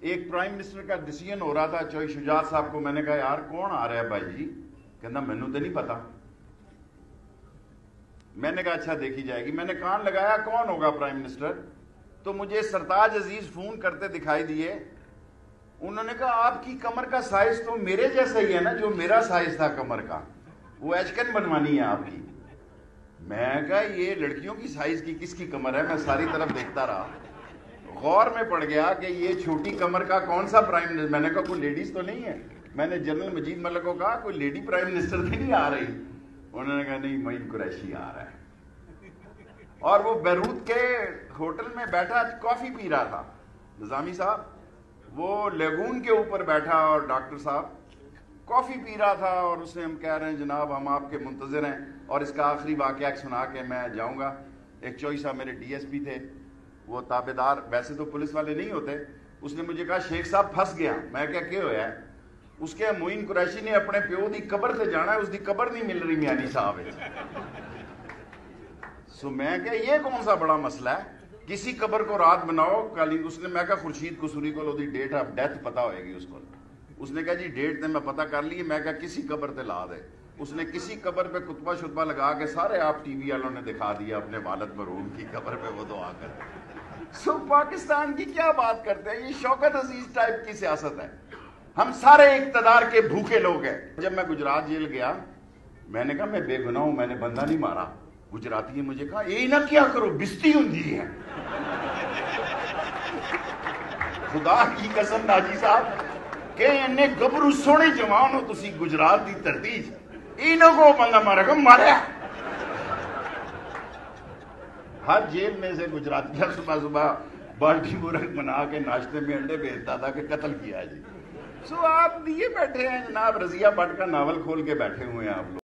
ایک prime minister کا decision ہو رہا تھا چوئی شجاعت صاحب کو، میں نے کہا یار کون آ رہا ہے بھائی جی؟ کہنا مینوں تو نہیں پتا۔ میں نے کہا اچھا دیکھی جائے گی۔ میں نے کان لگایا کون ہوگا پرائم منسٹر، تو مجھے سرتاج عزیز فون کرتے دکھائی دیے۔ انہوں نے کہا آپ کی کمر کا سائز تو میرے جیسا ہی ہے نا جو میرا سائز تھا کمر کا، وہ ایچکن بنوانی ہے آپ کی۔ میں کہا یہ لڑکیوں کی سائز کی کس کی کمر ہے؟ میں ساری طرف دیکھتا رہا، غور میں پڑ گیا کہ یہ چھوٹی کمر کا کون سا پرائم منسٹر۔ میں نے کہا کوئی لیڈیز تو نہیں ہے؟ میں نے جنرل مجید ملک کو کہا کوئی لیڈی پرائم منسٹر تو نہیں آ رہی؟ انہوں نے کہا نہیں معین قریشی آ رہا ہے۔ اور وہ بیروت کے ہوٹل میں بیٹھا کافی پی رہا تھا نظامی صاحب، وہ لیگون کے اوپر بیٹھا اور ڈاکٹر صاحب کافی پی رہا تھا، اور اس سے ہم کہہ رہے ہیں جناب ہم آپ کے منتظر ہیں، اور اس کا آخری واقعہ سنا کے میں جاؤں گا۔ ایک چوئی صاحب میرے ڈی ایس پی تھے، وہ تابع دار ویسے تو پولیس والے نہیں ہوتے، اس نے مجھے کہا شیخ صاحب پھنس گیا۔ میں کیا ہوا ہے؟ اس کے معین قریشی نے اپنے پیو دی قبر سے جانا ہے، اس دی قبر نہیں مل رہی میانی صاحب۔ سو میں کہ یہ کون سا بڑا مسئلہ ہے، کسی قبر کو رات بناؤ کالی۔ اس نے میں کہا خورشید قصوری کو دی ڈیٹ آف ڈیتھ پتا ہوئے گی اس کو۔ اس نے کہا جی ڈیٹ نے میں پتا کر لی۔ میں کہا کسی قبر تے لا دے۔ اس نے کسی قبر پہ کتبہ شتبہ لگا کے سارے آپ ٹی وی والوں نے دکھا دیا اپنے والد مرحوم کی قبر پہ وہ دعا کر۔ سو پاکستان کی کیا بات کرتے ہیں، یہ شوکت عزیز ٹائپ کی سیاست ہے۔ ہم سارے اقتدار کے بھوکے لوگ ہیں۔ جب میں گجرات جیل گیا میں نے کہا میں بے گناہ ہوں، میں نے بندہ نہیں مارا۔ گجراتی نے مجھے کہا یہ نہ کیا کرو بستی ہوندی ہے۔ خدا کی قسم ناجی صاحب کہ انہیں گبرو سونے جوان ہو تسی گجرات دی دھرتی انہوں کو بندہ مارے گا ماریا۔ ہر جیل میں سے گجراتیہ صبح صبح بالٹی مرغ بنا کے ناشتے میں انڈے بھیجتا تھا کہ قتل کیا جی۔ سو آپ دیے بیٹھے ہیں جناب، رضیہ بٹ کا ناول کھول کے بیٹھے ہوئے ہیں آپ لوگ۔